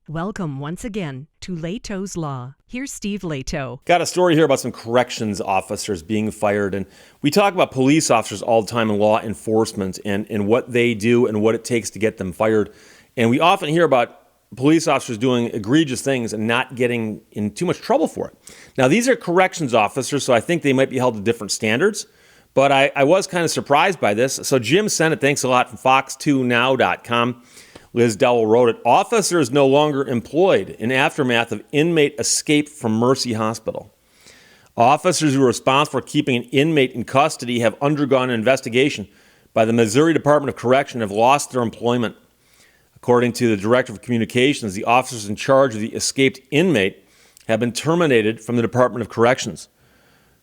Welcome once again to Lehto's Law. Here's Steve Lehto. Got a story here about some corrections officers being fired. And we talk about police officers all the time in law enforcement and what they do and what it takes to get them fired. And we often hear about police officers doing egregious things and not getting in too much trouble for it. Now, these are corrections officers, so I think they might be held to different standards. But I was kind of surprised by this. So Jim sent it, thanks a lot, from fox2now.com. Liz Dowell wrote it. Officers no longer employed in aftermath of inmate escape from Mercy Hospital. Officers who are responsible for keeping an inmate in custody have undergone an investigation by the Missouri Department of Correction and have lost their employment. According to the Director of Communications, the officers in charge of the escaped inmate have been terminated from the Department of Corrections.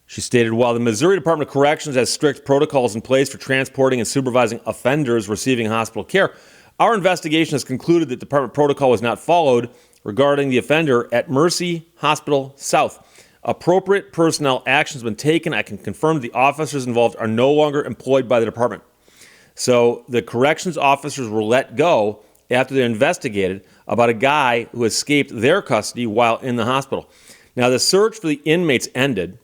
She stated, while the Missouri Department of Corrections has strict protocols in place for transporting and supervising offenders receiving hospital care, our investigation has concluded that department protocol was not followed regarding the offender at Mercy Hospital South. Appropriate personnel actions have been taken. I can confirm the officers involved are no longer employed by the department. So the corrections officers were let go after they investigated about a guy who escaped their custody while in the hospital. Now, the search for the inmates ended.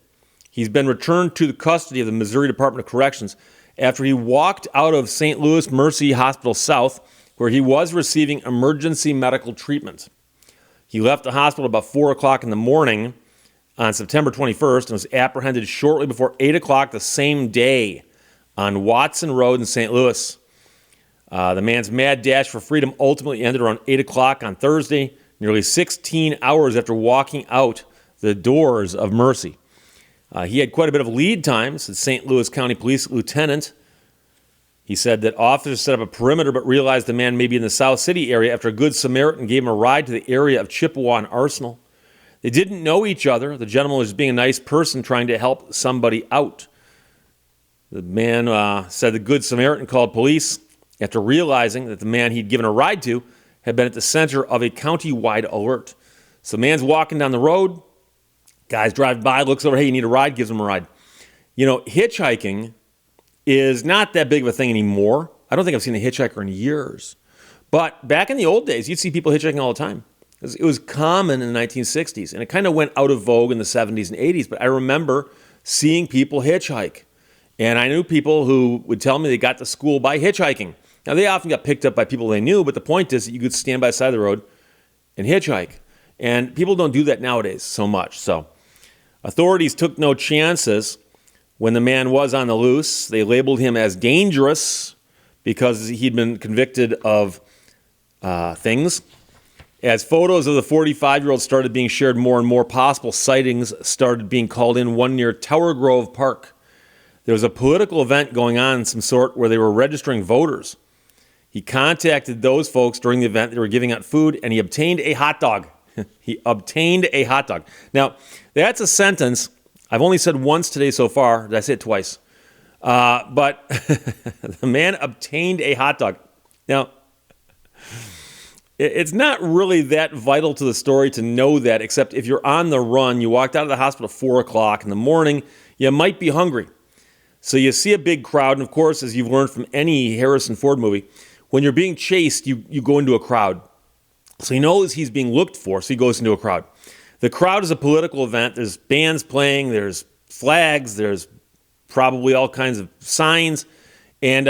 He's been returned to the custody of the Missouri Department of Corrections after he walked out of St. Louis Mercy Hospital South, where he was receiving emergency medical treatment. He left the hospital about 4 o'clock in the morning on September 21st and was apprehended shortly before 8 o'clock the same day on Watson Road in St. Louis. The man's mad dash for freedom ultimately ended around 8 o'clock on Thursday, nearly 16 hours after walking out the doors of Mercy. He had quite a bit of lead time, said St. Louis County Police Lieutenant. He said that officers set up a perimeter but realized the man may be in the South City area after a good Samaritan gave him a ride to the area of Chippewa and Arsenal. They didn't know each other. The gentleman was being a nice person trying to help somebody out. The man said the good Samaritan called police after realizing that the man he'd given a ride to had been at the center of a county-wide alert. So the man's walking down the road. Guy's driving by, looks over, hey, you need a ride? Gives him a ride. You know, hitchhiking is not that big of a thing anymore. I don't think I've seen a hitchhiker in years. But back in the old days, you'd see people hitchhiking all the time. It was common in the 1960s, and it kind of went out of vogue in the 70s and 80s. But I remember seeing people hitchhike. And I knew people who would tell me they got to school by hitchhiking. Now, they often got picked up by people they knew, but the point is that you could stand by the side of the road and hitchhike. And people don't do that nowadays so much. So authorities took no chances when the man was on the loose. They labeled him as dangerous because he'd been convicted of things. As photos of the 45-year-old started being shared more and more, possible sightings started being called in, one near Tower Grove Park. There was a political event going on of some sort where they were registering voters. He contacted those folks during the event. They were giving out food, and he obtained a hot dog. He obtained a hot dog. Now, that's a sentence I've only said once today so far. Did I say it twice? But the man obtained a hot dog. Now, it's not really that vital to the story to know that, except if you're on the run, you walked out of the hospital at 4 o'clock in the morning, you might be hungry. So you see a big crowd, and of course, as you've learned from any Harrison Ford movie, when you're being chased, you go into a crowd. So he knows he's being looked for, so he goes into a crowd. The crowd is a political event. There's bands playing, there's flags, there's probably all kinds of signs, and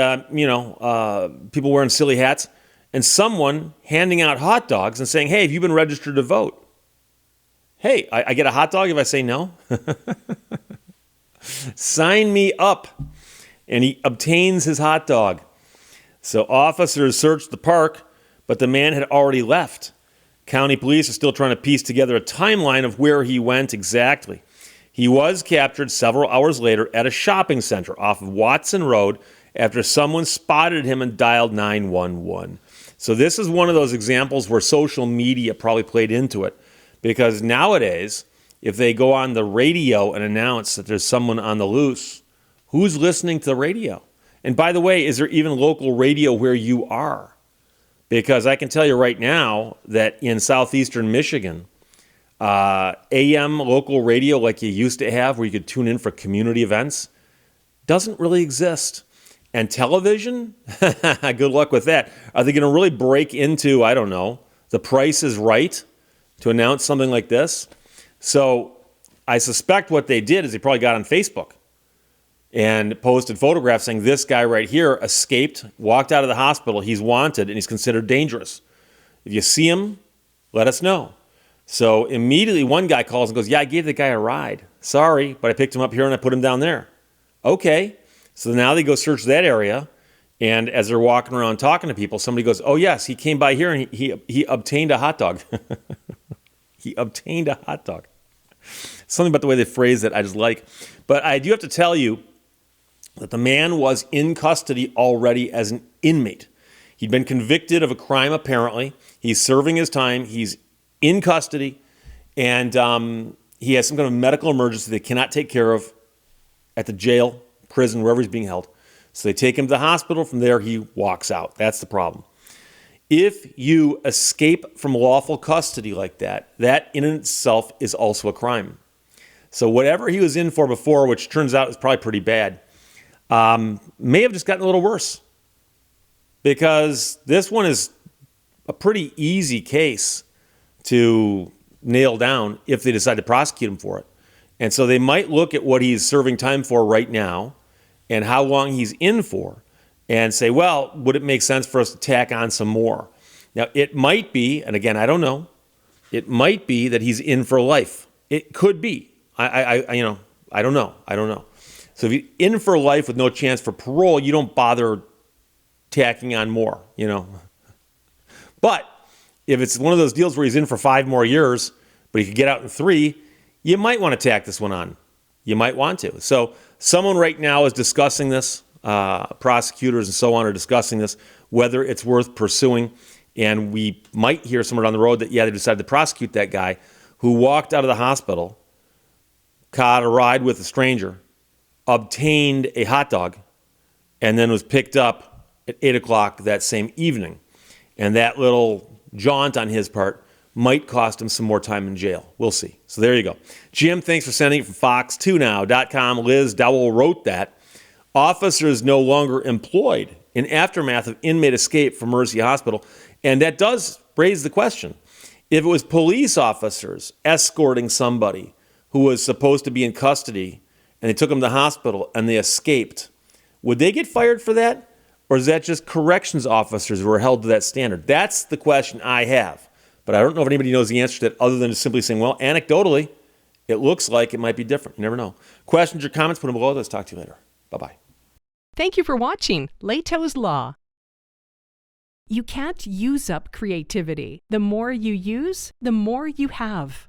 people wearing silly hats, and someone handing out hot dogs and saying, hey, have you been registered to vote? Hey, I get a hot dog if I say no? Sign me up. And he obtains his hot dog. So officers searched the park, but the man had already left. County police are still trying to piece together a timeline of where he went exactly. He was captured several hours later at a shopping center off of Watson Road after someone spotted him and dialed 911. So this is one of those examples where social media probably played into it, because nowadays, if they go on the radio and announce that there's someone on the loose, who's listening to the radio? And by the way, is there even local radio where you are? Because I can tell you right now that in southeastern Michigan, AM local radio like you used to have where you could tune in for community events doesn't really exist. And television? Good luck with that. Are they going to really break into, I don't know, the price is right to announce something like this. So I suspect what they did is they probably got on Facebook and posted photographs saying this guy right here escaped, walked out of the hospital, he's wanted, and he's considered dangerous. If you see him, let us know. So immediately one guy calls and goes, yeah, I gave the guy a ride. Sorry, but I picked him up here and I put him down there. Okay. So now they go search that area, and as they're walking around talking to people, somebody goes, oh yes, he came by here and he obtained a hot dog. He obtained a hot dog. Something about the way they phrase it I just like. But I do have to tell you that the man was in custody already as an inmate. He'd been convicted of a crime, apparently. He's serving his time. He's in custody, and he has some kind of medical emergency they cannot take care of at the jail, prison, wherever he's being held. So they take him to the hospital. From there, he walks out. That's the problem. If you escape from lawful custody like that, that in itself is also a crime. So whatever he was in for before, which turns out is probably pretty bad, may have just gotten a little worse, because this one is a pretty easy case to nail down if they decide to prosecute him for it. And so they might look at what he's serving time for right now and how long he's in for and say, well, would it make sense for us to tack on some more? Now, it might be, and again, I don't know, it might be that he's in for life. It could be. I don't know. So if you're in for life with no chance for parole, you don't bother tacking on more, But if it's one of those deals where he's in for 5 more years, but he could get out in 3, you might want to tack this one on. You might want to. So someone right now is discussing this. Prosecutors and so on are discussing this, whether it's worth pursuing. And we might hear somewhere down the road that, yeah, they decided to prosecute that guy who walked out of the hospital, caught a ride with a stranger, obtained a hot dog, and then was picked up at 8 o'clock that same evening. And that little jaunt on his part might cost him some more time in jail. We'll see. So there you go. Jim, thanks for sending it from fox2now.com. Liz Dowell wrote that. Officers no longer employed in aftermath of inmate escape from Mercy Hospital. And that does raise the question. If it was police officers escorting somebody who was supposed to be in custody and they took them to the hospital and they escaped, would they get fired for that? Or is that just corrections officers who are held to that standard? That's the question I have. But I don't know if anybody knows the answer to that other than just simply saying, well, anecdotally, it looks like it might be different. You never know. Questions or comments, put them below. Let's talk to you later. Bye-bye. Thank you for watching Lehto's Law. You can't use up creativity. The more you use, the more you have.